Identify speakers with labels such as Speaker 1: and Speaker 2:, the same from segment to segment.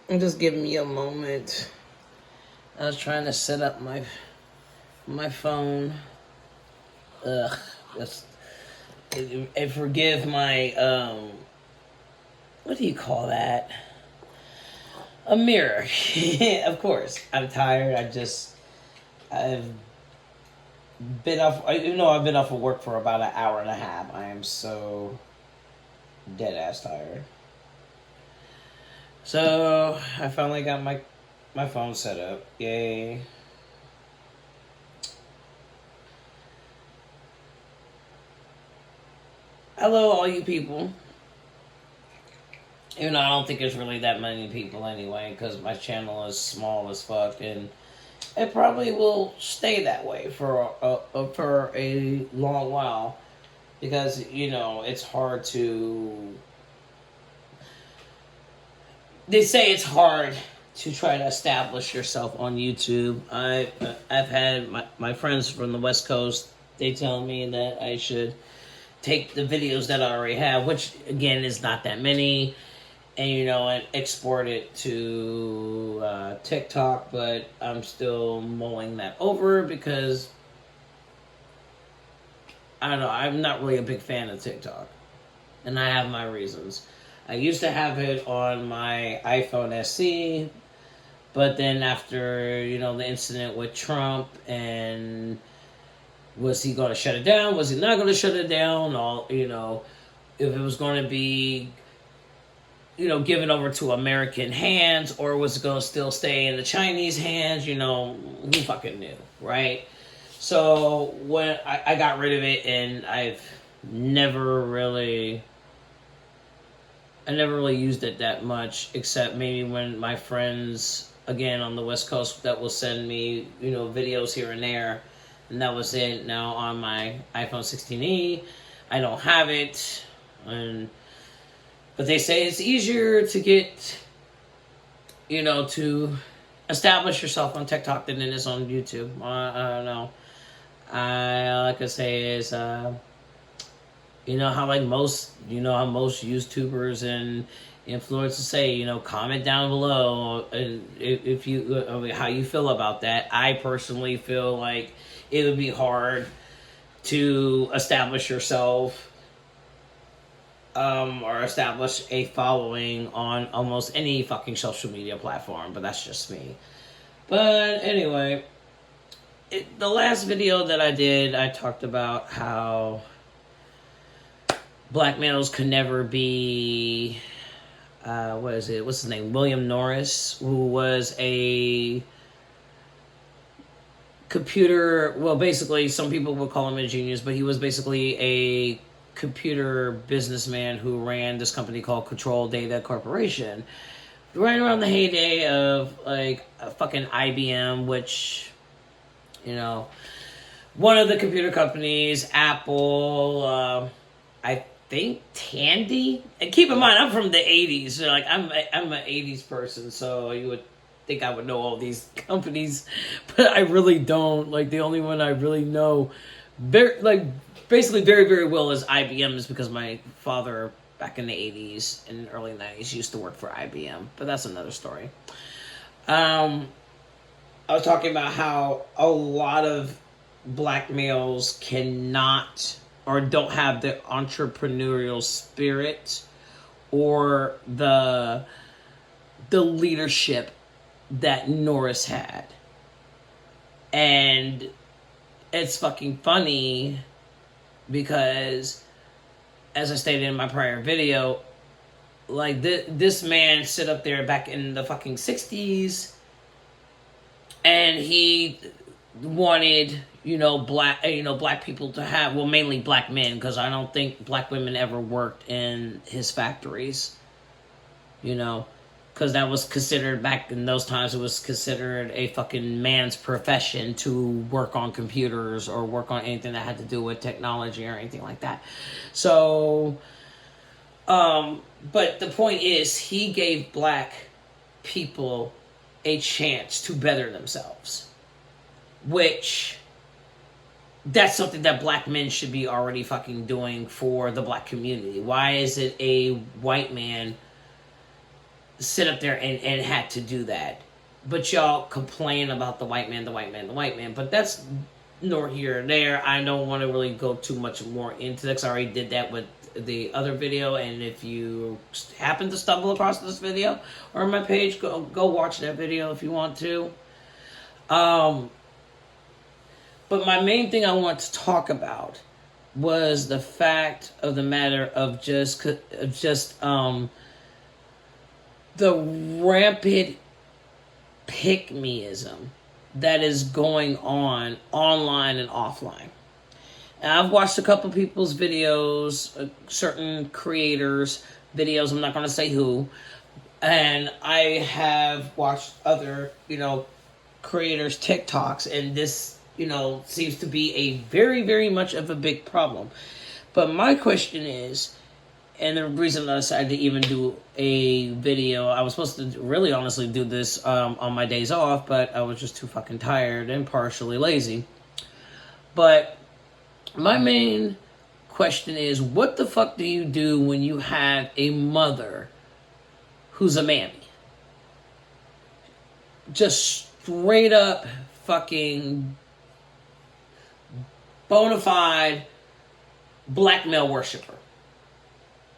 Speaker 1: Just give me a moment. I was trying to set up my phone. Ugh, just and forgive my what do you call that? A mirror. Of course, I'm tired. I've been off. You know, I've been off of work for about an hour and a half. I am so dead ass tired. So I finally got my phone set up. Yay. Hello, all you people. Even though I don't think there's really that many people anyway, because my channel is small as fuck, and it probably will stay that way for a long while, because you know it's hard to. They say it's hard to try to establish yourself on YouTube. I've had my friends from the West Coast. They tell me that I should take the videos that I already have, which again is not that many, and you know, and export it to TikTok. But I'm still mulling that over because I don't know. I'm not really a big fan of TikTok, and I have my reasons. I used to have it on my iPhone SE, but then after, you know, the incident with Trump, and was he going to shut it down? Was he not going to shut it down? All, you know, if it was going to be, you know, given over to American hands, or was it going to still stay in the Chinese hands? You know, who fucking knew, right? So when I got rid of it, and I never really used it that much, except maybe when my friends, again, on the West Coast, that will send me, you know, videos here and there, and that was it. Now on my iPhone 16e, I don't have it, but they say it's easier to get, you know, to establish yourself on TikTok than it is on YouTube. I don't know. All I could say is, you know how most YouTubers and influencers say, you know, comment down below, and if you how you feel about that. I personally feel like it would be hard to establish yourself, or establish a following on almost any fucking social media platform, but that's just me. But anyway, the last video that I did, I talked about how black males could never be, what's his name? William Norris, who was a computer, well, basically, some people would call him a genius, but he was basically a computer businessman who ran this company called Control Data Corporation. Right around the heyday of, like, a fucking IBM, which, you know, one of the computer companies, Apple, I think Tandy. And keep in mind, I'm from the 80s. So like, I'm an 80s person, so you would think I would know all these companies, but I really don't. Like, the only one I really know, basically very, very well is IBM, is because my father back in the 80s and early 90s used to work for IBM, but that's another story. I was talking about how a lot of black males cannot or don't have the entrepreneurial spirit or the leadership that Norris had. And it's fucking funny because, as I stated in my prior video, like, this man stood up there back in the fucking 60s, and he wanted, black people to have, well, mainly black men, because I don't think black women ever worked in his factories, because that was considered, back in those times, it was considered a fucking man's profession to work on computers or work on anything that had to do with technology or anything like that. So, but the point is, he gave black people a chance to better themselves, which that's something that black men should be already fucking doing for the black community. Why is it a white man sit up there and had to do that? But y'all complain about the white man, the white man, the white man. But that's nor here nor there. I don't want to really go too much more into this. I already did that with the other video, and if you happen to stumble across this video or my page, go watch that video if you want to. But my main thing I want to talk about was the fact of the matter of just the rampant pick-meism that is going on online and offline. And I've watched a couple people's videos, certain creators' videos, I'm not going to say who, and I have watched other, creators' TikToks, and this, seems to be a very, very much of a big problem. But my question is, and the reason I decided to even do a video, I was supposed to really honestly do this on my days off, but I was just too fucking tired and partially lazy. But my main question is, what the fuck do you do when you have a mother who's a mammy? Just straight up fucking bona fide black male worshiper.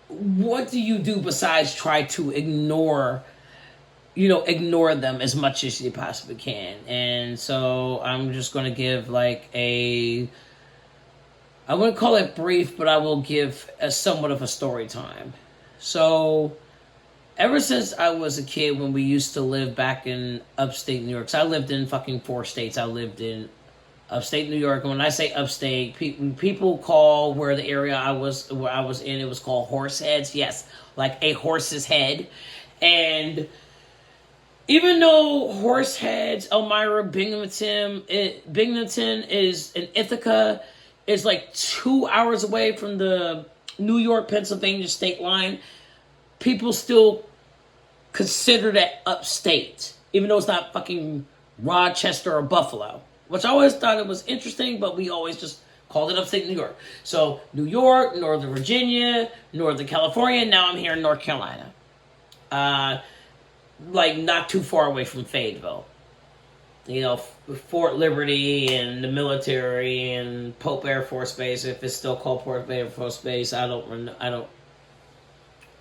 Speaker 1: What do you do besides try to ignore them as much as you possibly can? And so I'm just going to give I wouldn't call it brief, but I will give a somewhat of a story time. So ever since I was a kid, when we used to live back in upstate New York, so I lived in fucking 4 states. I lived in upstate New York, and when I say upstate, people call where the area I was in, it was called Horseheads. Yes, like a horse's head. And even though Horseheads, Elmira, Binghamton is in Ithaca, is like 2 hours away from the New York-Pennsylvania state line, people still consider that upstate, even though it's not fucking Rochester or Buffalo. Which I always thought it was interesting, but we always just called it upstate New York. So New York, Northern Virginia, Northern California, now I'm here in North Carolina. Not too far away from Fayetteville. Fort Liberty and the military and Pope Air Force Base, if it's still called Pope Air Force Base, I don't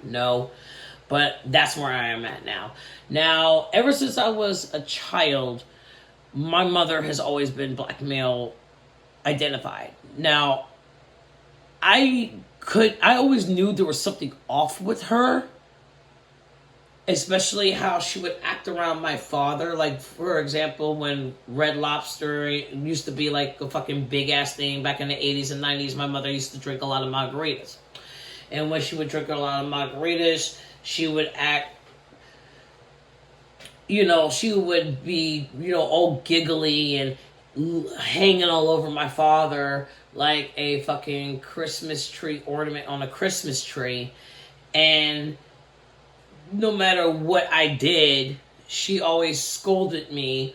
Speaker 1: know. But that's where I am at now. Now, ever since I was a child, my mother has always been black male identified. Now, I always knew there was something off with her, especially how she would act around my father. Like, for example, when Red Lobster used to be like a fucking big ass thing back in the 80s and 90s, my mother used to drink a lot of margaritas. And when she would drink a lot of margaritas, she would act, she would be, all giggly and hanging all over my father like a fucking Christmas tree ornament on a Christmas tree. And no matter what I did, she always scolded me.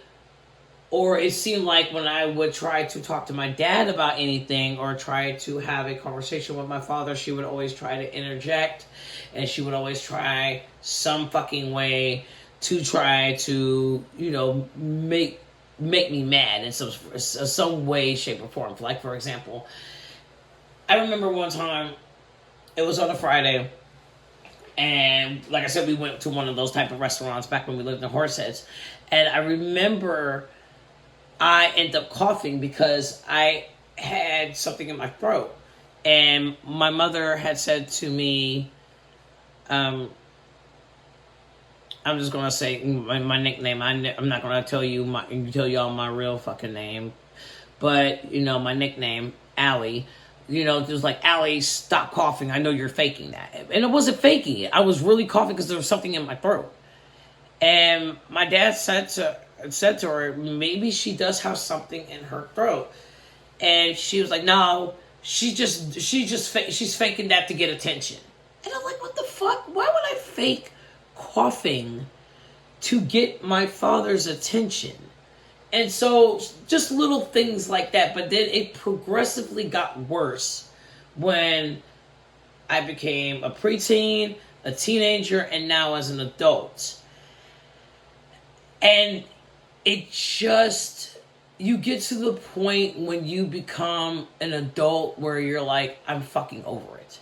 Speaker 1: Or it seemed like when I would try to talk to my dad about anything or try to have a conversation with my father, she would always try to interject, and she would always try some fucking way to try to, make me mad in some way, shape, or form. Like, for example, I remember one time, it was on a Friday, and like I said, we went to one of those type of restaurants back when we lived in Horseheads, and I remember I ended up coughing because I had something in my throat, and my mother had said to me, I'm just gonna say my nickname. I'm not gonna tell y'all my real fucking name, but my nickname, Allie. Just like, Allie, stop coughing. I know you're faking that, and I wasn't faking it. I was really coughing because there was something in my throat. And my dad said to her, maybe she does have something in her throat, and she was like, no, she's faking that to get attention. And I'm like, what the fuck? Why would I fake coughing to get my father's attention? And so just little things like that. But then it progressively got worse when I became a preteen, a teenager, and now as an adult. And it just, you get to the point when you become an adult where you're like, I'm fucking over it.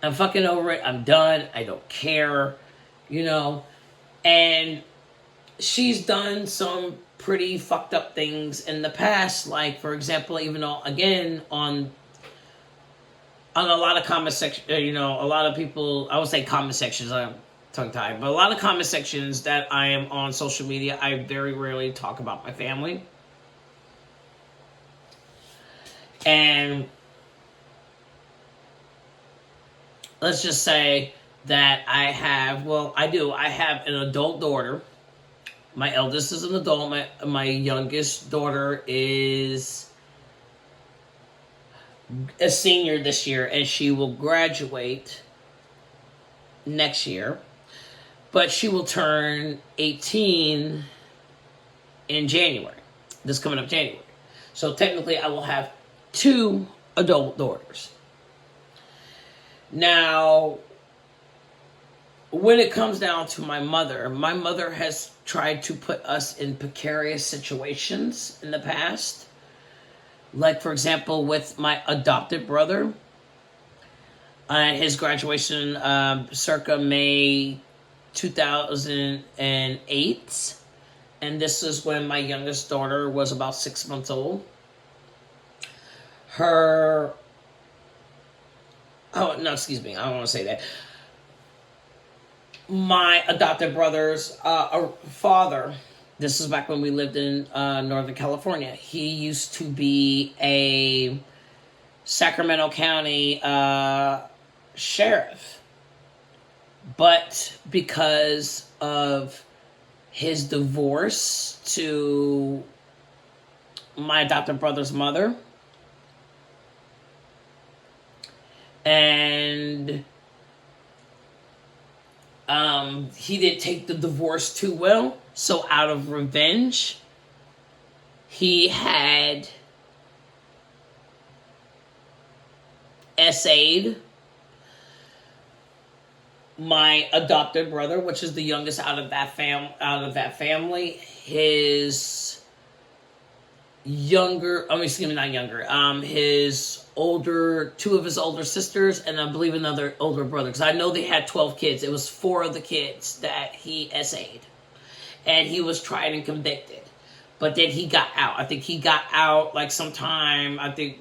Speaker 1: I'm fucking over it. I'm done. I don't care. You know? And she's done some pretty fucked up things in the past. Like, for example, even though, again, on a lot of comment sections, you know, a lot of people, I would say comment sections, I'm tongue-tied, but a lot of comment sections that I am on social media, I very rarely talk about my family. And let's just say that I have an adult daughter. My eldest is an adult. My youngest daughter is a senior this year, and she will graduate next year. But she will turn 18 in January. This coming up January. So technically I will have 2 adult daughters. Now, when it comes down to my mother has tried to put us in precarious situations in the past. Like, for example, with my adopted brother. His graduation circa May 2008. And this is when my youngest daughter was about 6 months old. I don't want to say that. My adopted brother's father, this is back when we lived in Northern California. He used to be a Sacramento County sheriff. But because of his divorce to my adopted brother's mother, and he didn't take the divorce too well, so out of revenge, he had SA'd my adopted brother, which is the youngest out of that family. His two of his older sisters, and I believe another older brother, because I know they had 12 kids. It was 4 of the kids that he SA'd, and he was tried and convicted, but then he got out. I think he got out like sometime, I think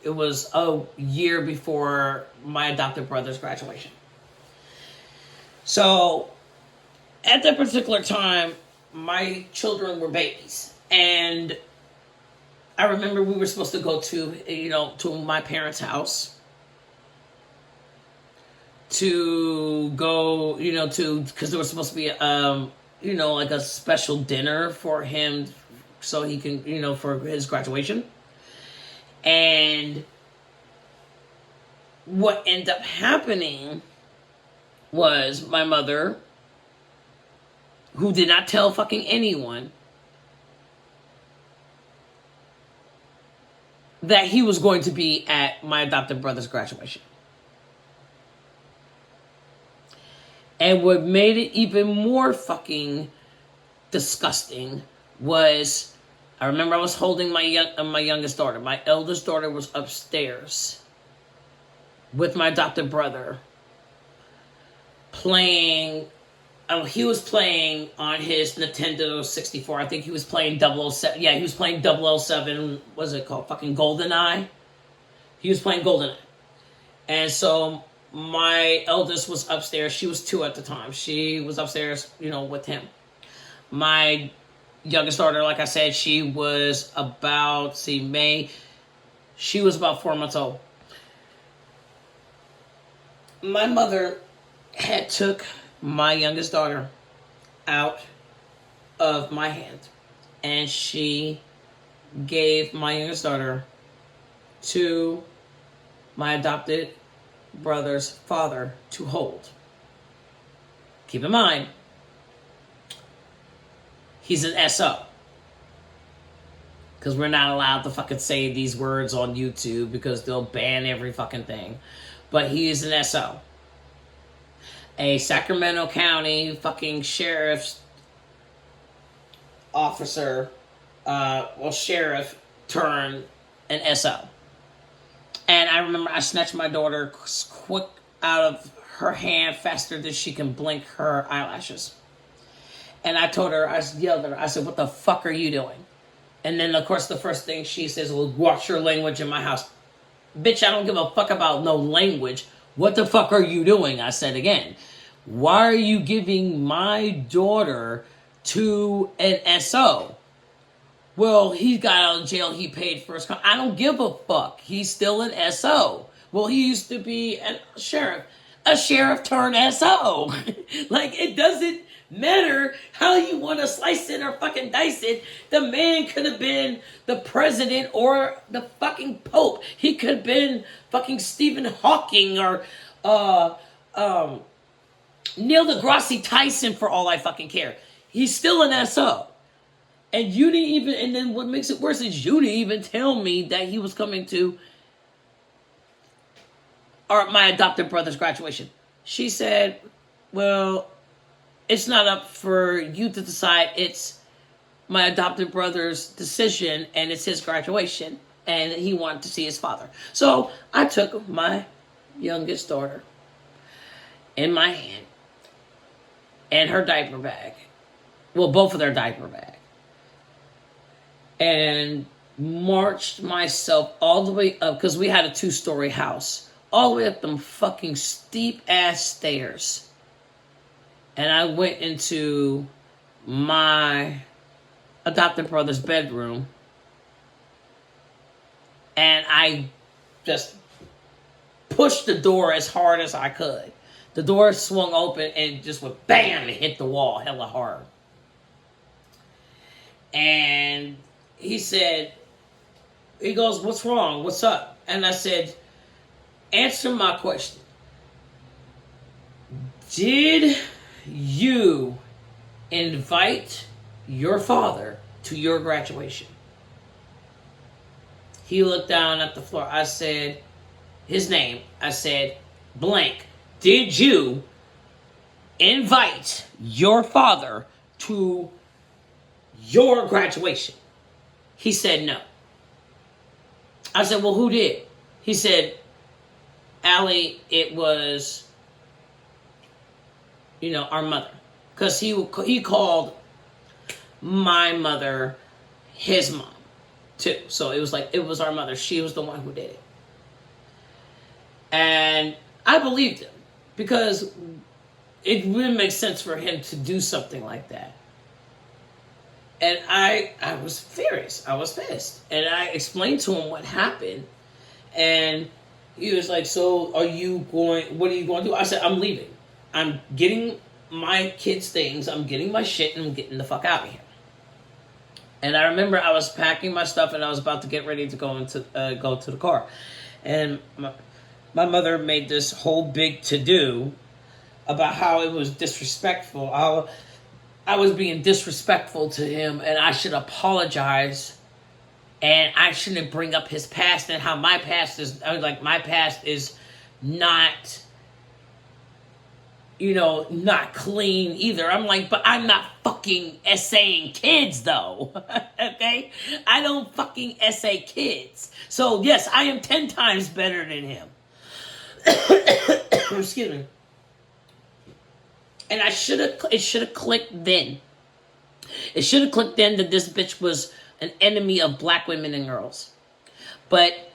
Speaker 1: it was a year before my adopted brother's graduation. So at that particular time, my children were babies, and I remember we were supposed to go to my parents' house to go, because there was supposed to be, like a special dinner for him so he can, for his graduation. And what ended up happening was my mother, who did not tell fucking anyone that he was going to be at my adopted brother's graduation. And what made it even more fucking disgusting was, I remember I was holding my youngest daughter. My eldest daughter was upstairs with my adopted brother playing. He was playing on his Nintendo 64. I think he was playing 007. Yeah, he was playing 007. What's it called? Fucking GoldenEye. He was playing GoldenEye. And so my eldest was upstairs. She was 2 at the time. She was upstairs, with him. My youngest daughter, like I said, she was about, she was about 4 months old. My mother had took my youngest daughter out of my hand, and she gave my youngest daughter to my adopted brother's father to hold. Keep in mind, he's an SO. because we're not allowed to fucking say these words on YouTube because they'll ban every fucking thing. But he is an SO. A Sacramento County fucking sheriff's officer, sheriff turned an SO. And I remember I snatched my daughter quick out of her hand faster than she can blink her eyelashes. And I told her, I yelled at her, I said, what the fuck are you doing? And then, of course, the first thing she says, well, watch your language in my house. Bitch, I don't give a fuck about no language. What the fuck are you doing? I said again. Why are you giving my daughter to an SO? Well, he got out of jail. He paid for his crime. I don't give a fuck. He's still an SO. Well, he used to be a sheriff. A sheriff turned SO. Like, it doesn't matter how you want to slice it or fucking dice it. The man could have been the president or the fucking pope. He could have been fucking Stephen Hawking or Neil deGrasse Tyson for all I fucking care. He's still an SO. And you didn't even, and then what makes it worse is you didn't even tell me that he was coming to my adopted brother's graduation. She said, well, it's not up for you to decide. It's my adopted brother's decision, and it's his graduation, and he wanted to see his father. So I took my youngest daughter in my hand and her diaper bag. Well, both of their diaper bag. And marched myself all the way up, because we had a 2-story house, all the way up them fucking steep ass stairs. And I went into my adopted brother's bedroom, and I just pushed the door as hard as I could. The door swung open and just went bam, and hit the wall hella hard. And he goes, what's wrong? What's up? And I said, answer my question. Did you invite your father to your graduation? He looked down at the floor. I said, his name. I said, blank. Did you invite your father to your graduation? He said no. I said, well, who did? He said, Allie, it was, our mother. Because he called my mother his mom, too. So it was our mother. She was the one who did it. And I believed him, because it really makes sense for him to do something like that. And I was furious. I was pissed. And I explained to him what happened. And he was like, so what are you going to do? I said, I'm leaving. I'm getting my kids' things. I'm getting my shit, and I'm getting the fuck out of here. And I remember I was packing my stuff, and I was about to get ready to go to the car. And my mother made this whole big to-do about how it was disrespectful. I was being disrespectful to him, and I should apologize, and I shouldn't bring up his past and how my past is not, not clean either. I'm like, but I'm not fucking essaying kids, though. Okay? I don't fucking essay kids. So, yes, I am 10 times better than him. Excuse me. And it should have clicked then. It should have clicked then that this bitch was an enemy of black women and girls. But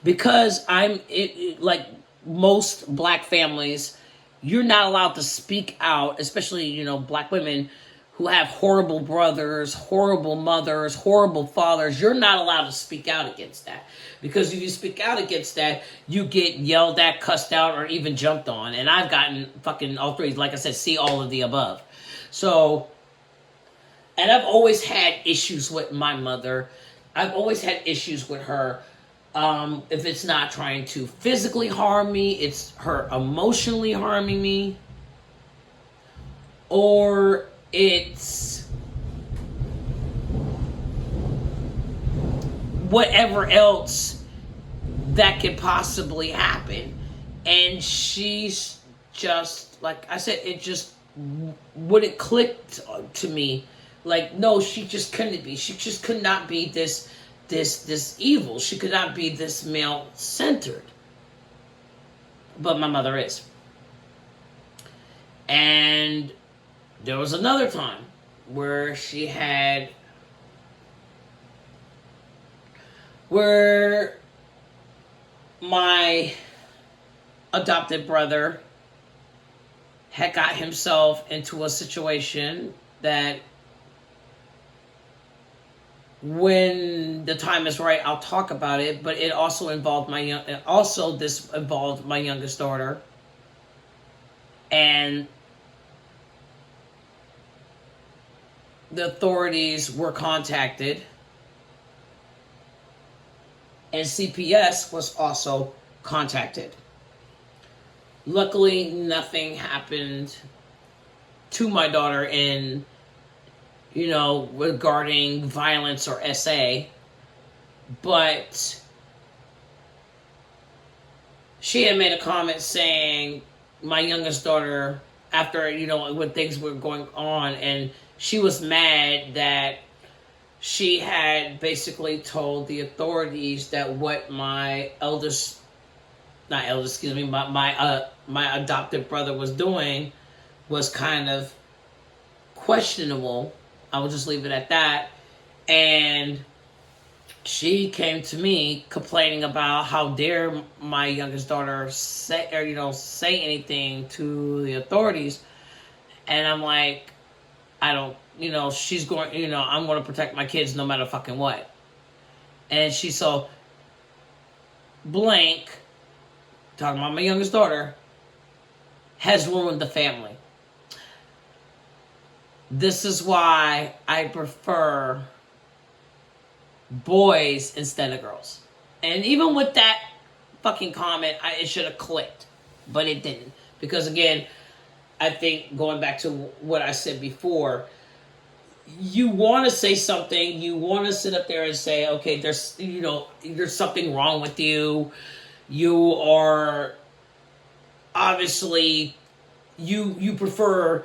Speaker 1: because like most black families, you're not allowed to speak out, especially, black women who have horrible brothers, horrible mothers, horrible fathers. You're not allowed to speak out against that. Because if you speak out against that, you get yelled at, cussed out, or even jumped on. And I've gotten fucking all three. Like I said, see all of the above. So, and I've always had issues with my mother. I've always had issues with her. If it's not trying to physically harm me, it's her emotionally harming me. Or it's whatever else that could possibly happen. And she's just, like I said, it just wouldn't click to me. Like, no, she just couldn't be. She just could not be this evil. She could not be this male-centered. But my mother is. And there was another time where where my adopted brother had got himself into a situation that, when the time is right, I'll talk about it. But it also involved this involved my youngest daughter, and the authorities were contacted, and CPS was also contacted. Luckily, nothing happened to my daughter regarding violence or SA, but she had made a comment saying my youngest daughter, after, when things were going on, and she was mad that she had basically told the authorities that what my my adopted brother was doing was kind of questionable. I will just leave it at that. And she came to me complaining about how dare my youngest daughter say anything to the authorities. And I'm like, I don't, she's going, I'm going to protect my kids no matter fucking what. And she's so blank, talking about my youngest daughter, has ruined the family. This is why I prefer boys instead of girls. And even with that fucking comment, it should have clicked. But it didn't. Because again, I think, going back to what I said before, you want to say something, you want to sit up there and say, okay, there's something wrong with you. You are obviously, you prefer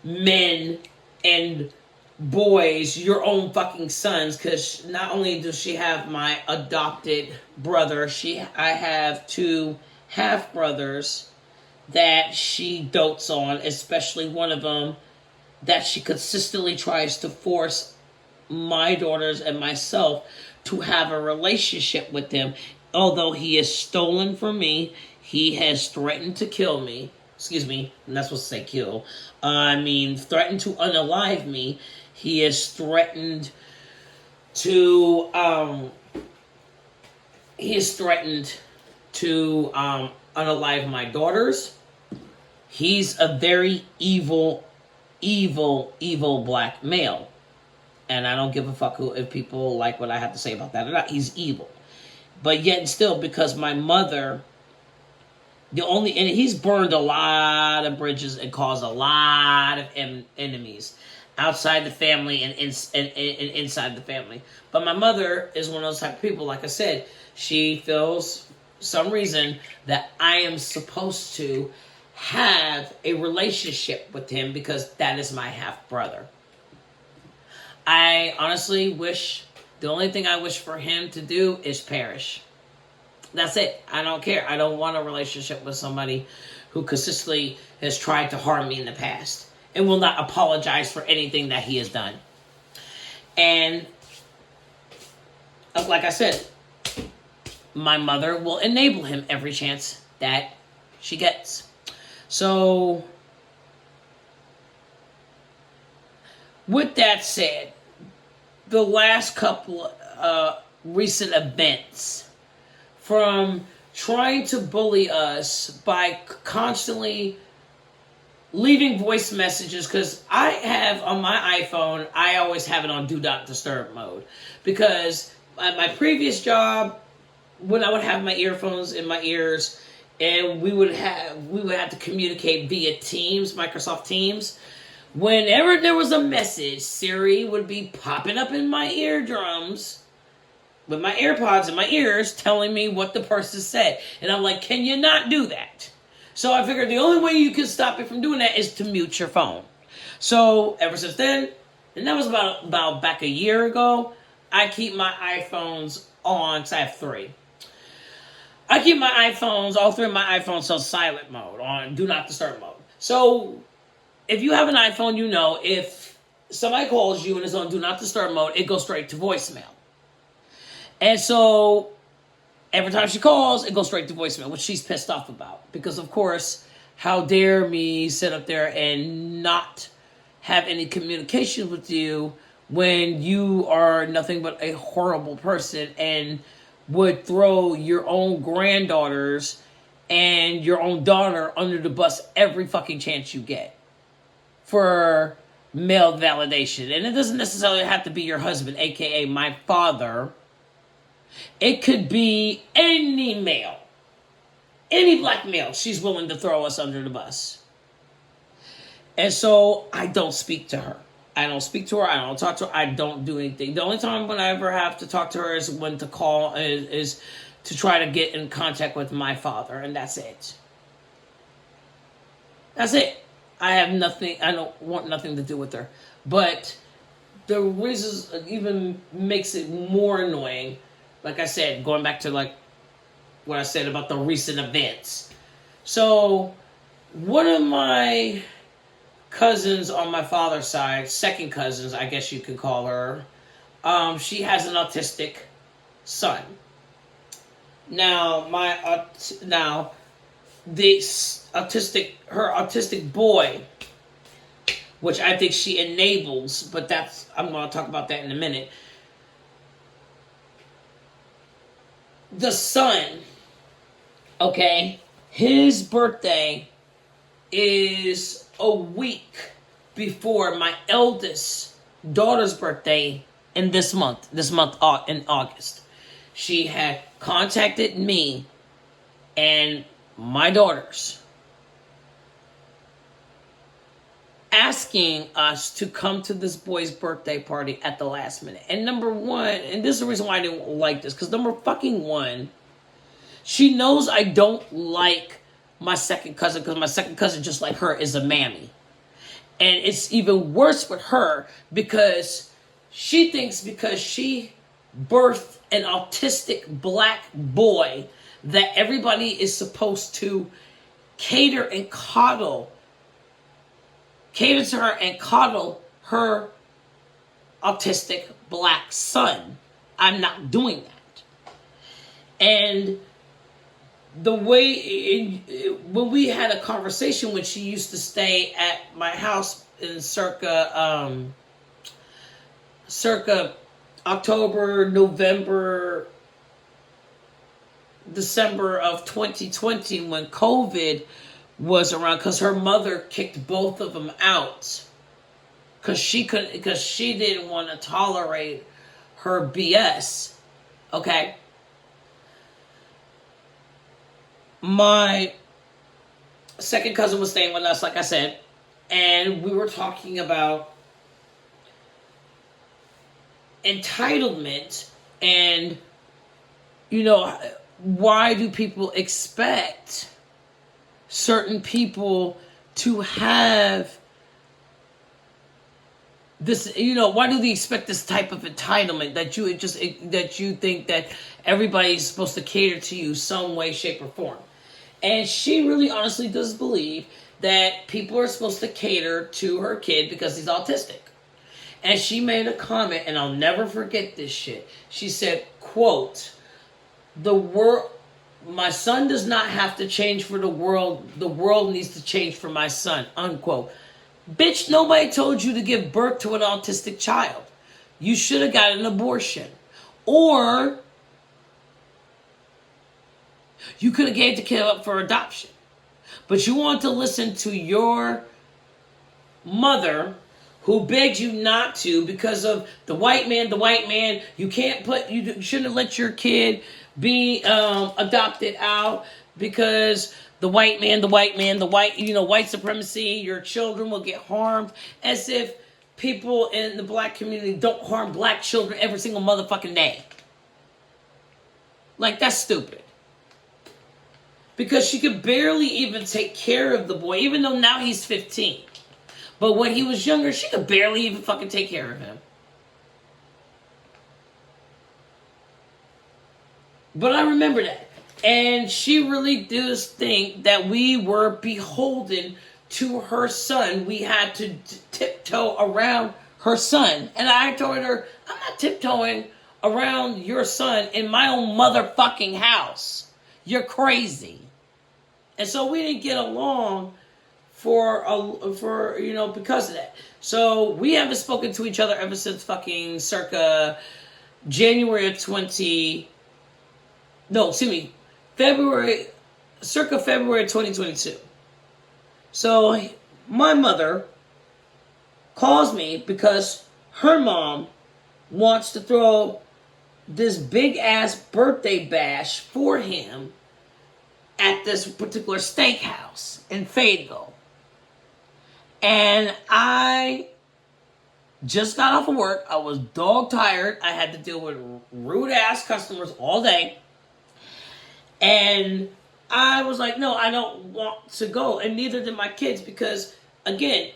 Speaker 1: men and boys, your own fucking sons, because not only does she have my adopted brother, I have 2 half brothers that she dotes on, especially one of them that she consistently tries to force my daughters and myself to have a relationship with him. Although he has stolen from me, he has threatened to kill me. Excuse me, I'm not supposed to say kill. Threatened to unalive me. He has threatened to unalive my daughters. He's a very evil black male. And I don't give a fuck if people like what I have to say about that or not. He's evil. But yet and still, because my mother, and he's burned a lot of bridges and caused a lot of enemies outside the family and inside the family. But my mother is one of those type of people, like I said, she feels some reason that I am supposed to have a relationship with him because that is my half brother. I honestly wish, the only thing I wish for him to do is perish. That's it. I don't care. I don't want a relationship with somebody who consistently has tried to harm me in the past and will not apologize for anything that he has done. And like I said, my mother will enable him every chance that she gets. So, with that said, the last couple recent events, from trying to bully us by constantly leaving voice messages, because I have on my iPhone, I always have it on Do Not Disturb mode, because at my previous job, when I would have my earphones in my ears, and we would have to communicate via Teams, Microsoft Teams. Whenever there was a message, Siri would be popping up in my eardrums with my AirPods in my ears telling me what the person said. And I'm like, can you not do that? So I figured the only way you can stop it from doing that is to mute your phone. So ever since then, and that was about back a year ago, I keep my iPhones on, because I have 3. I keep my iPhones, all 3 of my iPhones on silent mode, on do not disturb mode. So if you have an iPhone, you know if somebody calls you and it's on do not disturb mode, it goes straight to voicemail. And so every time she calls, it goes straight to voicemail, which she's pissed off about. Because, of course, how dare me sit up there and not have any communication with you when you are nothing but a horrible person and would throw your own granddaughters and your own daughter under the bus every fucking chance you get for male validation. And it doesn't necessarily have to be your husband, aka my father. It could be any male, any black male. She's willing to throw us under the bus. And so I don't speak to her. I don't speak to her. I don't talk to her. I don't do anything. The only time when I ever have to talk to her is when to call is to try to get in contact with my father. And that's it. That's it. I have nothing. I don't want nothing to do with her. But the reasons even makes it more annoying. Like I said, going back to like what I said about the recent events. So one of my cousins on my father's side, second cousins, I guess you could call her, she has an autistic son. Now her autistic boy, which I think she enables, but I'm going to talk about that in a minute. The son, okay, his birthday is a week before my eldest daughter's birthday in this month in August. She had contacted me and my daughters asking us to come to this boy's birthday party at the last minute. And number one, and this is the reason why I didn't like this, because number fucking one, she knows I don't like my second cousin, because my second cousin, just like her, is a mammy. And it's even worse with her because she thinks because she birthed an autistic black boy that everybody is supposed to cater to her and coddle her autistic black son. I'm not doing that. And the way, when we had a conversation when she used to stay at my house in circa October, November, December of 2020 when COVID was around, because her mother kicked both of them out because she didn't want to tolerate her BS. Okay. My second cousin was staying with us, like I said, and we were talking about entitlement and, why do people expect certain people to have this, why do they expect this type of entitlement that you think that everybody's supposed to cater to you some way, shape, or form? And she really honestly does believe that people are supposed to cater to her kid because he's autistic. And she made a comment, and I'll never forget this shit. She said, quote, my son does not have to change for the world needs to change for my son, unquote. Bitch, nobody told you to give birth to an autistic child. You should have got an abortion. Or you could have gave the kid up for adoption. But you want to listen to your mother who begged you not to because of the white man. You shouldn't let your kid be adopted out because the white white supremacy, your children will get harmed, as if people in the black community don't harm black children every single motherfucking day. Like, that's stupid. Because she could barely even take care of the boy, even though now he's 15. But when he was younger, she could barely even fucking take care of him. But I remember that. And she really does think that we were beholden to her son. We had to tiptoe around her son. And I told her, I'm not tiptoeing around your son in my own motherfucking house. You're crazy. And so we didn't get along for because of that. So we haven't spoken to each other ever since fucking circa February 2022. So my mother calls me because her mom wants to throw this big ass birthday bash for him at this particular steakhouse in Fayetteville. And I just got off of work. I was dog tired. I had to deal with rude ass customers all day. And I was like, no, I don't want to go. And neither did my kids because, again,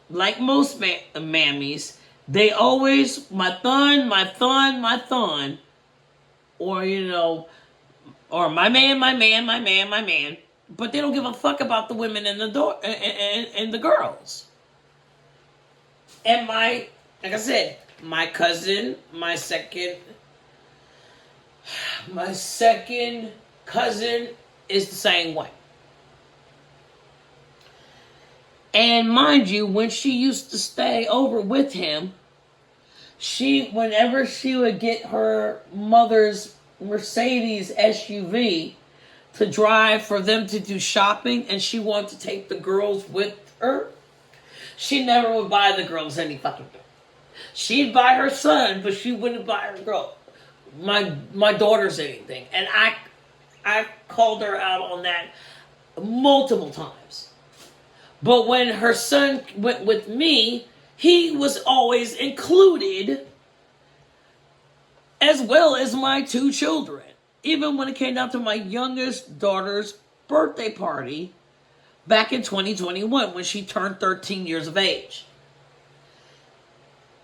Speaker 1: like most mammies, they always, my thon, or, or my man. But they don't give a fuck about the women and the girls. And like I said, my cousin, my second cousin is the same way. And mind you, when she used to stay over with him, whenever she would get her mother's Mercedes SUV to drive for them to do shopping, and she wanted to take the girls with her, she never would buy the girls any fucking thing. She'd buy her son, but she wouldn't buy her girl, my daughters, anything. And I called her out on that multiple times. But when her son went with me, he was always included, as well as my two children. Even when it came down to my youngest daughter's birthday party back in 2021 when she turned 13 years of age.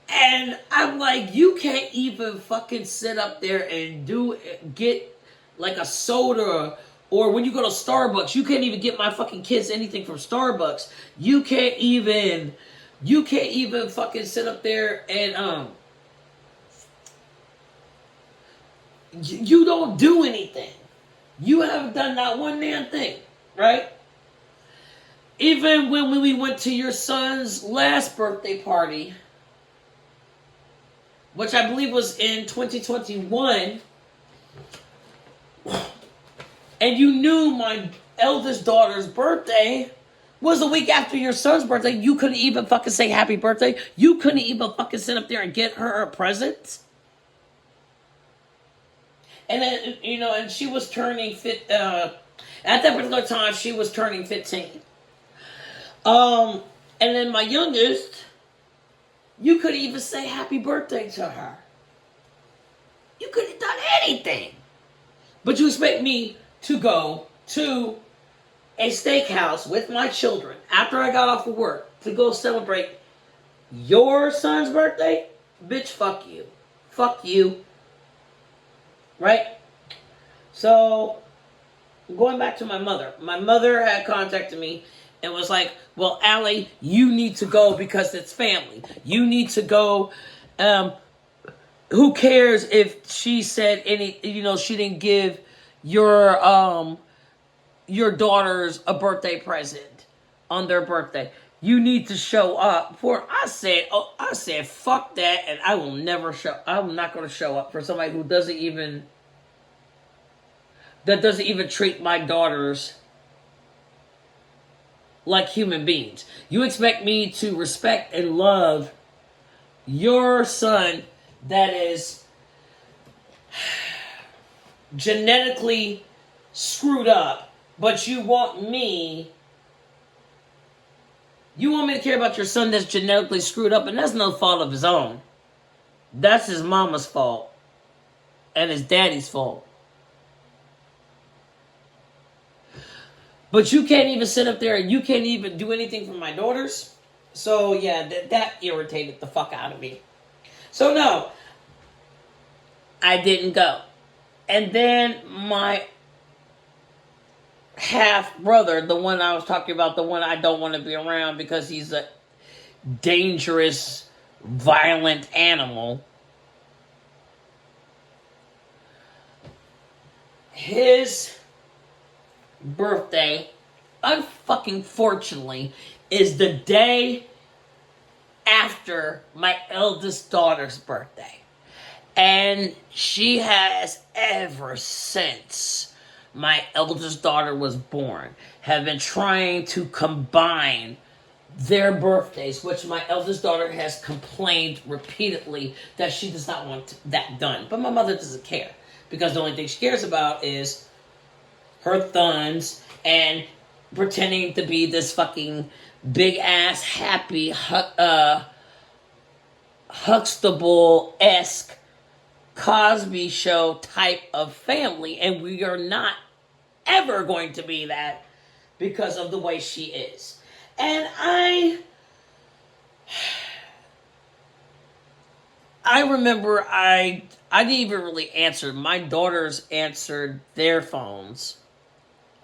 Speaker 1: And I'm like, you can't even fucking sit up there and get like a soda, or when you go to Starbucks, you can't even get my fucking kids anything from Starbucks. You can't even fucking sit up there and you don't do anything. You haven't done not one damn thing, right? Even when we went to your son's last birthday party, which I believe was in 2021, and you knew my eldest daughter's birthday was the week after your son's birthday, you couldn't even fucking say happy birthday. You couldn't even fucking sit up there and get her a present. And then, and she was turning at that particular time, she was turning 15. And then my youngest, you couldn't even say happy birthday to her. You couldn't have done anything. But you expect me to go to a steakhouse with my children after I got off of work to go celebrate your son's birthday? Bitch, fuck you. Fuck you. Right? So, going back to my mother. My mother had contacted me and was like, well, Allie, you need to go because it's family. You need to go. Who cares if she said she didn't give your daughters a birthday present on their birthday. You need to show up for. I said, fuck that, and I will never show. I'm not going to show up for somebody who doesn't even treat my daughters like human beings. You expect me to respect and love your son that is genetically screwed up, but you want me to care about your son that's genetically screwed up, and that's no fault of his own. That's his mama's fault and his daddy's fault. But you can't even sit up there and you can't even do anything for my daughters. So yeah, that irritated the fuck out of me. So no, I didn't go. And then my half brother, the one I was talking about, the one I don't want to be around because he's a dangerous, violent animal. His birthday, unfucking fortunately, is the day after my eldest daughter's birthday. And she has, ever since my eldest daughter was born, have been trying to combine their birthdays, which my eldest daughter has complained repeatedly that she does not want that done. But my mother doesn't care, because the only thing she cares about is her thuns and pretending to be this fucking big ass happy Huxtable-esque Cosby Show type of family, and we are not ever going to be that because of the way she is. And I remember I didn't even really answer. My daughters answered their phones.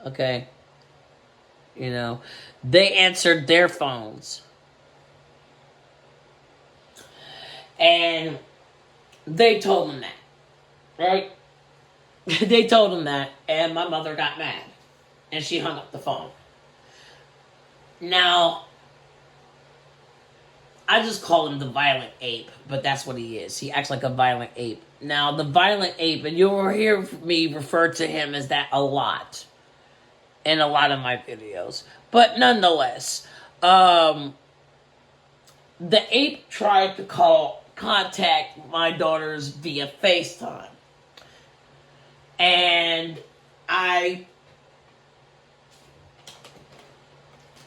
Speaker 1: Okay. You know, they answered their phones. And they told them that. Right? They told them that, and my mother got mad. And she hung up the phone. Now, I just call him the violent ape, but that's what he is. He acts like a violent ape. Now, the violent ape, and you'll hear me refer to him as that a lot in a lot of my videos. But nonetheless, the ape tried to contact my daughters via FaceTime. And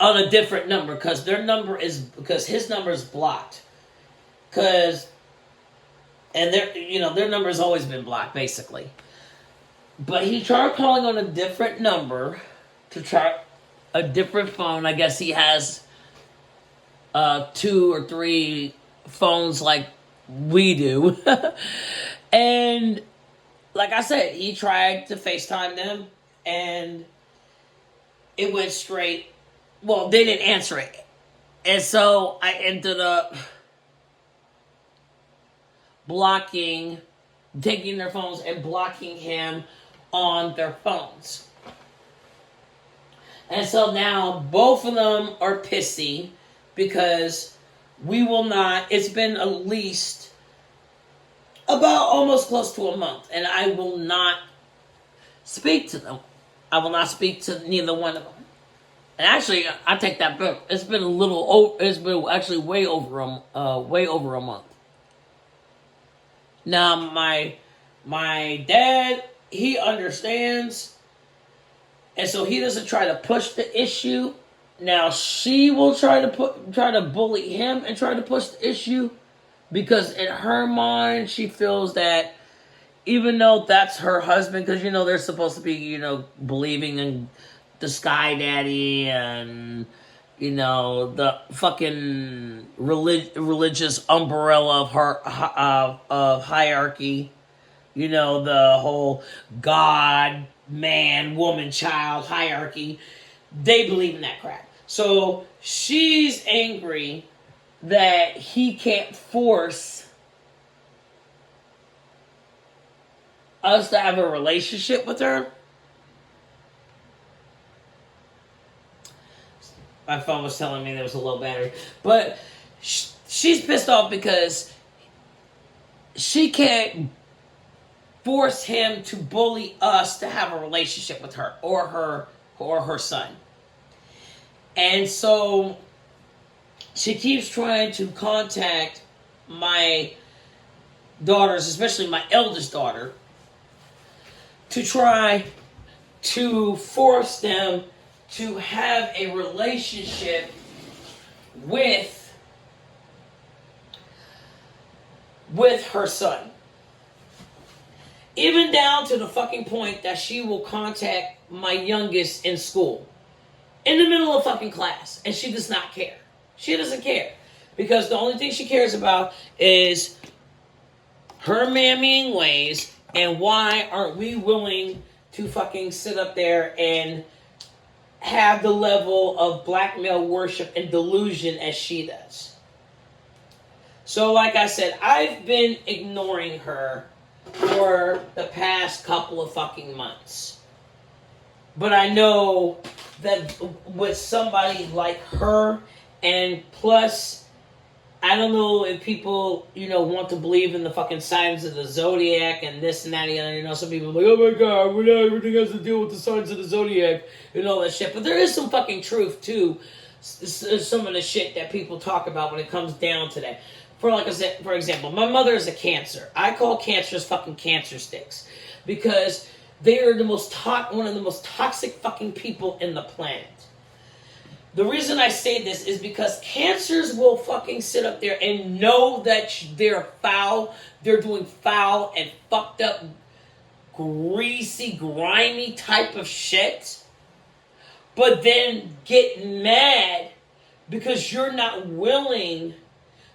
Speaker 1: on a different number, because his number is blocked. And their number has always been blocked, basically. But he tried calling on a different number to try a different phone. I guess he has 2 or 3 phones like we do. And like I said, he tried to FaceTime them, and it went straight. Well, they didn't answer it. And so I ended up taking their phones and blocking him on their phones. And so now both of them are pissy because we will not, it's been at least about almost close to a month, and I will not speak to them. I will not speak to neither one of them. And actually, I take that back. It's been actually way over a month. Now, my dad, he understands, and so he doesn't try to push the issue. Now, she will try to bully him and try to push the issue, because in her mind, she feels that even though that's her husband, because they're supposed to be believing in the Sky Daddy and the fucking religious umbrella of hierarchy, the whole God, man, woman, child hierarchy. They believe in that crap. So she's angry that he can't force us to have a relationship with her. My phone was telling me there was a low battery. But she's pissed off because she can't force him to bully us to have a relationship with her or her son. And so she keeps trying to contact my daughters, especially my eldest daughter, to try to force them to have a relationship with her son. Even down to the fucking point that she will contact my youngest in school. in the middle of fucking class, and she does not care. She doesn't care. Because the only thing she cares about is her mammying ways, and why aren't we willing to fucking sit up there and have the level of black male worship and delusion as she does. So like I said, I've been ignoring her for the past couple of fucking months. But I know that with somebody like her, and plus, I don't know if people, want to believe in the fucking signs of the zodiac and this and that and the other. Some people are like, oh my god, everything has to do with the signs of the zodiac and all that shit. But there is some fucking truth to some of the shit that people talk about when it comes down to that. For example, my mother is a Cancer. I call Cancers fucking cancer sticks because they are one of the most toxic fucking people in the planet. The reason I say this is because Cancers will fucking sit up there and know that they're foul. They're doing foul and fucked up, greasy, grimy type of shit. But then get mad because you're not willing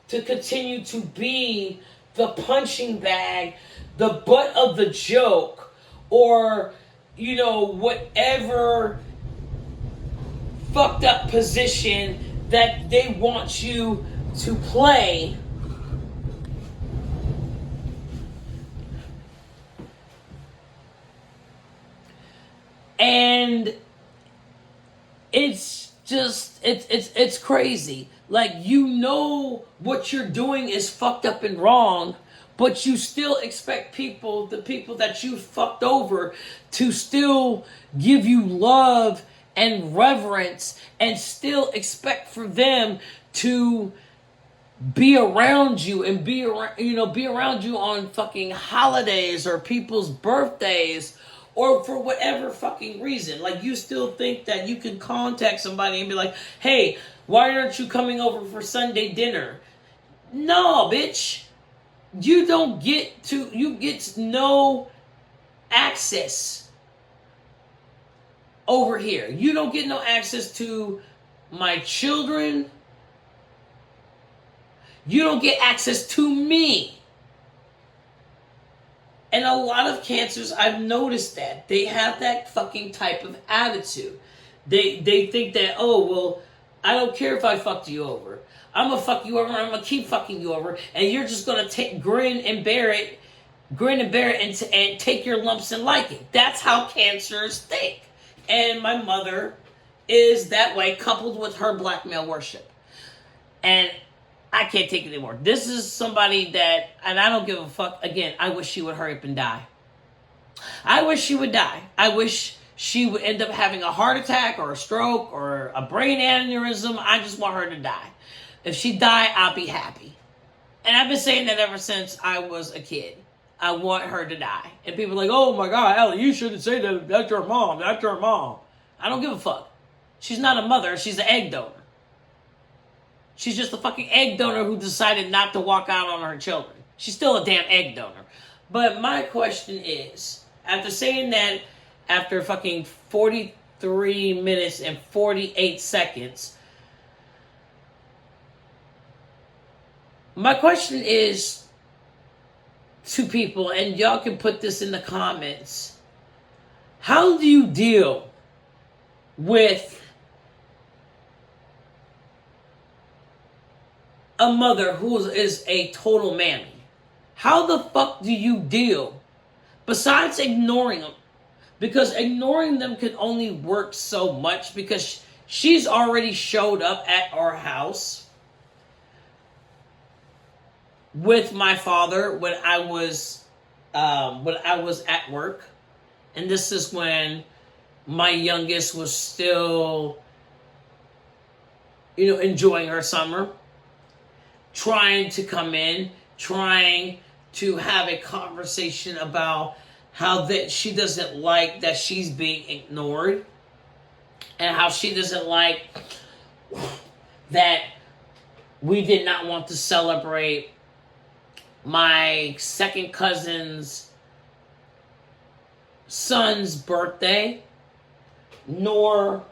Speaker 1: to continue to be the punching bag, the butt of the joke, or, whatever fucked up position that they want you to play. And it's just it's crazy. Like, what you're doing is fucked up and wrong, but you still expect the people that you fucked over, to still give you love and reverence, and still expect for them to be around you and be around you on fucking holidays or people's birthdays or for whatever fucking reason. Like, you still think that you can contact somebody and be like, hey, why aren't you coming over for Sunday dinner? No, bitch. You get no access over here. You don't get no access to my children. You don't get access to me. And a lot of Cancers, I've noticed that they have that fucking type of attitude. They think that, oh, well, I don't care if I fucked you over. I'm gonna fuck you over. I'm gonna keep fucking you over, and you're just gonna grin and bear it, and take your lumps and like it. That's how Cancers think. And my mother is that way, coupled with her black male worship. And I can't take it anymore. This is somebody that, and I don't give a fuck. Again, I wish she would hurry up and die. I wish she would die. I wish she would end up having a heart attack or a stroke or a brain aneurysm. I just want her to die. If she die, I'll be happy. And I've been saying that ever since I was a kid. I want her to die. And people are like, oh my God, Allie, you shouldn't say that. That's your mom. That's your mom. I don't give a fuck. She's not a mother. She's an egg donor. She's just a fucking egg donor who decided not to walk out on her children. She's still a damn egg donor. But my question is, after saying that, after fucking 43 minutes and 48 seconds, my question is to people, and y'all can put this in the comments, how do you deal with a mother who is a total mammy? How the fuck do you deal, besides ignoring them? Because ignoring them can only work so much, because she's already showed up at our house with my father when I was at work. And this is when my youngest was still, enjoying her summer, trying to come in, trying to have a conversation about how that she doesn't like that she's being ignored, and how she doesn't like that we did not want to celebrate my second cousin's son's birthday, nor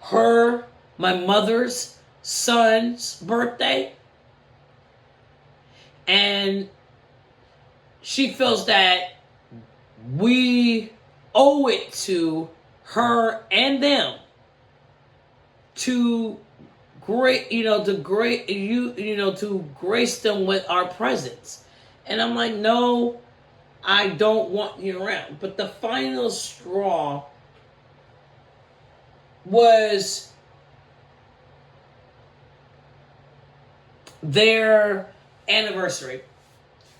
Speaker 1: my mother's son's birthday. And she feels that we owe it to her and them to to grace them with our presence. And I'm like, no, I don't want you around. But the final straw was their anniversary.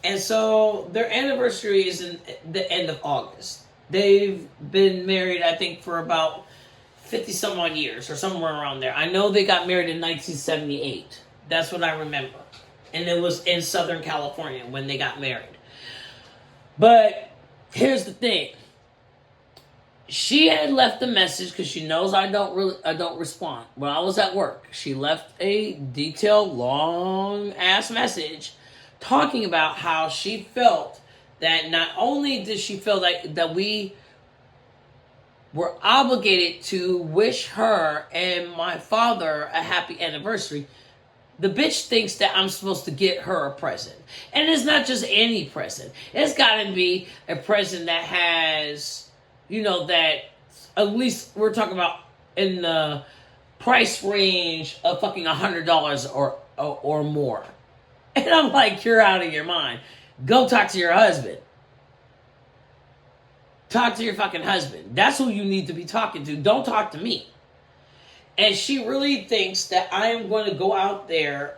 Speaker 1: And so their anniversary is in the end of August. They've been married, I think, for about 50 some odd years or somewhere around there. I know they got married in 1978. That's what I remember. And it was in Southern California when they got married. But here's the thing. She had left a message because she knows I don't respond. When I was at work, she left a detailed, long ass message talking about how she felt that not only did she feel that we were obligated to wish her and my father a happy anniversary, the bitch thinks that I'm supposed to get her a present. And it's not just any present. It's got to be a present that has, that at least we're talking about in the price range of fucking $100 or more. And I'm like, you're out of your mind. Go talk to your husband. Talk to your fucking husband. That's who you need to be talking to. Don't talk to me. And she really thinks that I am going to go out there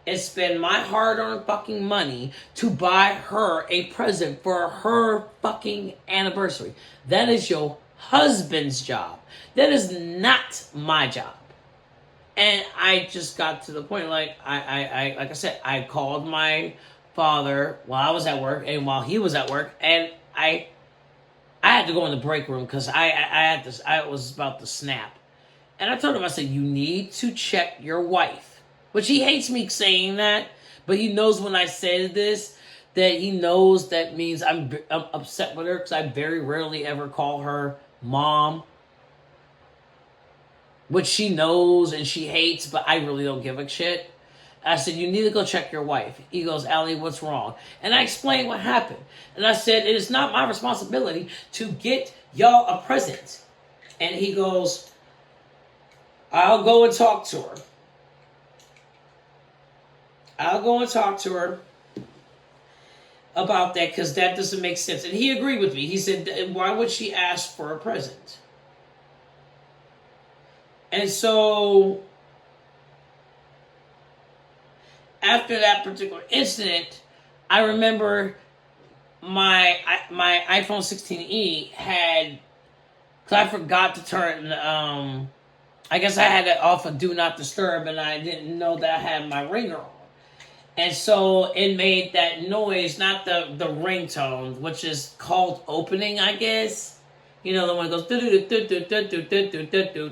Speaker 1: and spend my hard-earned fucking money to buy her a present for her fucking anniversary. That is your husband's job. That is not my job. And I just got to the point, like I said, I called my father while I was at work and while he was at work, and I had to go in the break room because I was about to snap. And I told him, I said, you need to check your wife. Which he hates me saying that, but he knows when I said this, that he knows that means I'm upset with her because I very rarely ever call her mom. Which she knows and she hates, but I really don't give a shit. I said, you need to go check your wife. He goes, Allie, what's wrong? And I explained what happened. And I said, it is not my responsibility to get y'all a present. And he goes, I'll go and talk to her. I'll go and talk to her about that because that doesn't make sense. And he agreed with me. He said, why would she ask for a present? And so, after that particular incident, I remember my iPhone 16e had, because I forgot to turn, I guess I had it off of Do Not Disturb, and I didn't know that I had my ringer on. And so it made that noise, not the ringtone, which is called opening, I guess. The one that goes,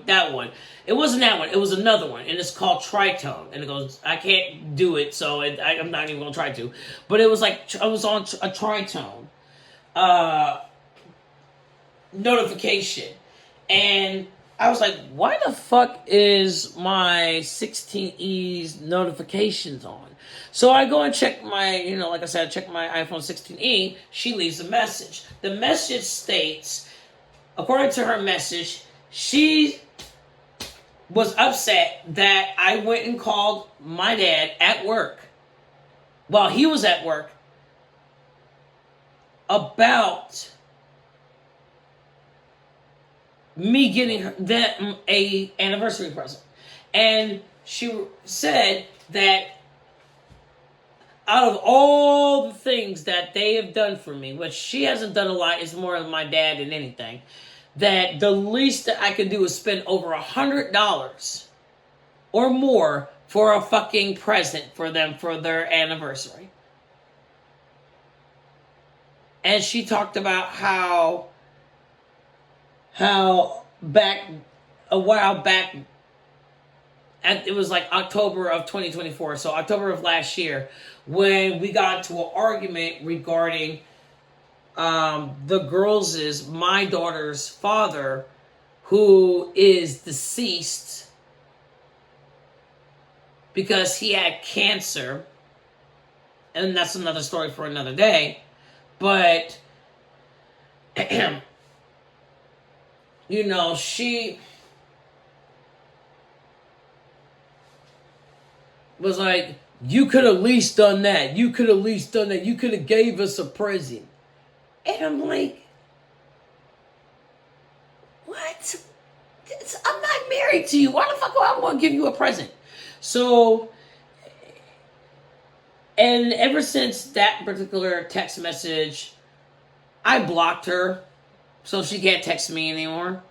Speaker 1: that one. It wasn't that one. It was another one. And it's called tritone. And it goes, I can't do it, so I'm not even going to try to. But it was like, I was on a tritone notification. And I was like, why the fuck is my 16E's notifications on? So I go and check my, like I said, I check my iPhone 16E. She leaves a message. The message states, according to her message, she was upset that I went and called my dad at work while he was at work about me getting her a anniversary present. And she said that out of all the things that they have done for me, which she hasn't done a lot, it's more than my dad than anything, that the least that I could do is spend over $100 or more for a fucking present for them for their anniversary. And she talked about how back a while back, and it was like October of 2024, so October of last year, when we got into an argument regarding my daughter's father, who is deceased because he had cancer, and that's another story for another day, but you know, she was like, you could have at least done that. You could have at least done that. You could have gave us a present. And I'm like, what? I'm not married to you. Why the fuck do I want to give you a present? So, and ever since that particular text message, I blocked her, so she can't text me anymore.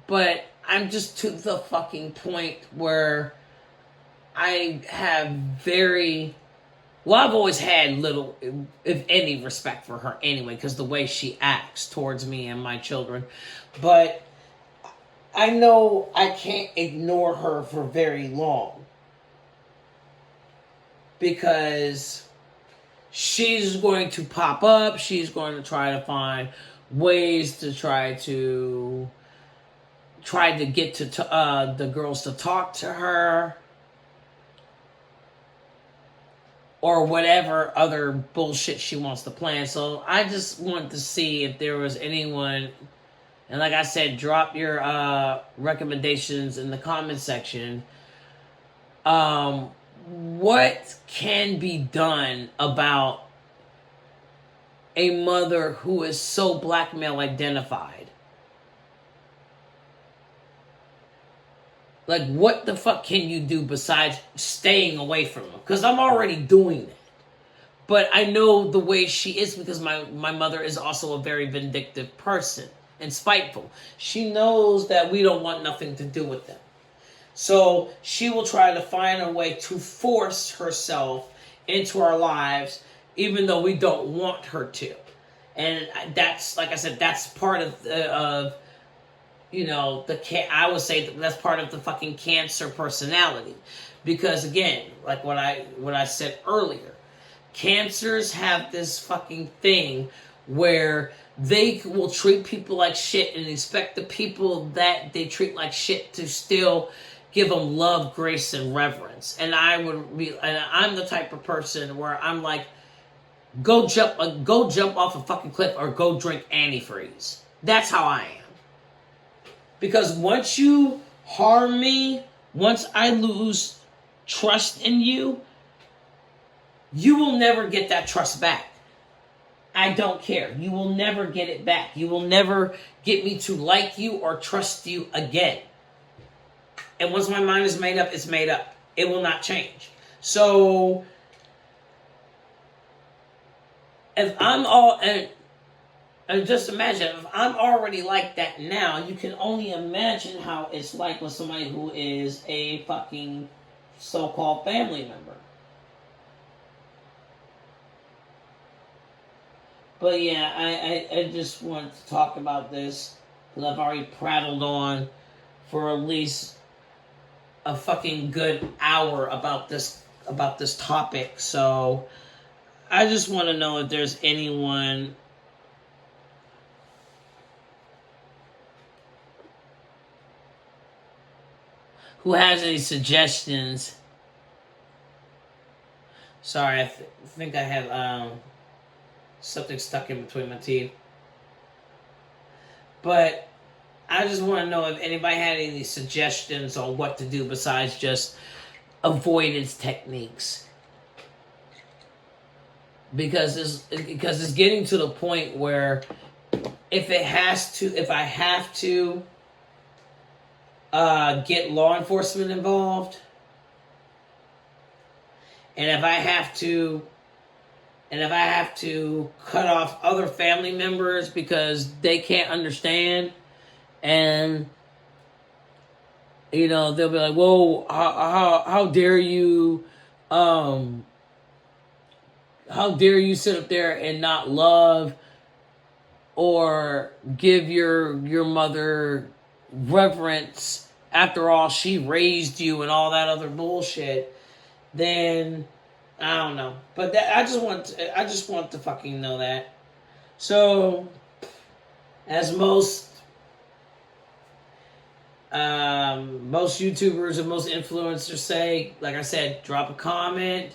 Speaker 1: But I'm just to the fucking point where I have I've always had little, if any, respect for her anyway, because the way she acts towards me and my children. But I know I can't ignore her for very long, because she's going to pop up. She's going to try to find ways to try to get to the girls to talk to her, or whatever other bullshit she wants to plan. So I just want to see if there was anyone, and like I said, drop your recommendations in the comment section. What can be done about a mother who is so blackmail identified? Like, what the fuck can you do besides staying away from them? Because I'm already doing that. But I know the way she is, because my mother is also a very vindictive person and spiteful. She knows that we don't want nothing to do with them. So she will try to find a way to force herself into our lives, even though we don't want her to. And that's, like I said, that's part of you know, I would say that's part of the fucking Cancer personality. Because again, like what I said earlier, Cancers have this fucking thing where they will treat people like shit and expect the people that they treat like shit to still give them love, grace, and reverence. And I'm the type of person where I'm like, go jump off a fucking cliff, or go drink antifreeze. That's how I am. Because once you harm me, once I lose trust in you, you will never get that trust back. I don't care. You will never get it back. You will never get me to like you or trust you again. And once my mind is made up, it's made up. It will not change. So, if I'm all... And just imagine, if I'm already like that now, you can only imagine how it's like with somebody who is a fucking so-called family member. But yeah, I just wanted to talk about this, because I've already prattled on for at least a fucking good hour about this topic. So I just want to know if there's anyone who has any suggestions. Sorry, I think I have something stuck in between my teeth. But I just want to know if anybody had any suggestions on what to do besides just avoidance techniques. Because it's getting to the point where if I have to get law enforcement involved, and if I have to cut off other family members because they can't understand, and you know, they'll be like, "Whoa, how dare you, how dare you sit up there and not love or give your mother reverence, after all she raised you," and all that other bullshit, then I don't know. But I just want to fucking know that. So, as most Most YouTubers and most influencers say, like I said, drop a comment,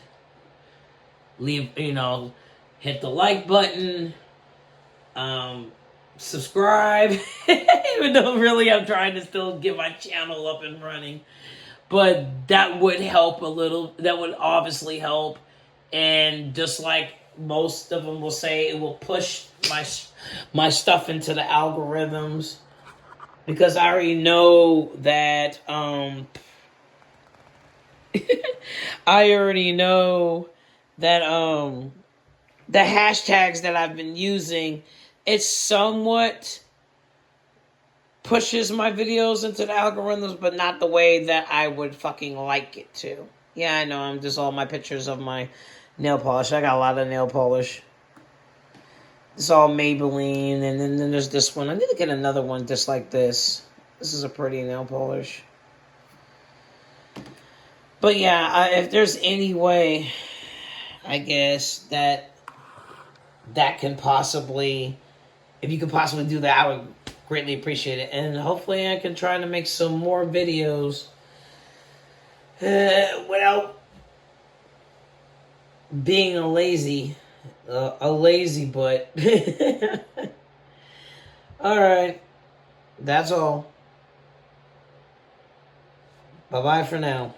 Speaker 1: leave, hit the like button, subscribe. Even though really I'm trying to still get my channel up and running. But that would help a little. That would obviously help. And just like most of them will say, it will push my stuff into the algorithms. Because I already know that I already know that the hashtags that I've been using, it somewhat pushes my videos into the algorithms, but not the way that I would fucking like it to. Yeah, I know, I'm just all my pictures of my nail polish. I got a lot of nail polish. It's all Maybelline, and then there's this one. I need to get another one just like this. This is a pretty nail polish. But yeah, if there's any way, I guess, that can possibly, if you could possibly do that, I would greatly appreciate it. And hopefully I can try to make some more videos without being a lazy butt. Alright, that's all. Bye-bye for now.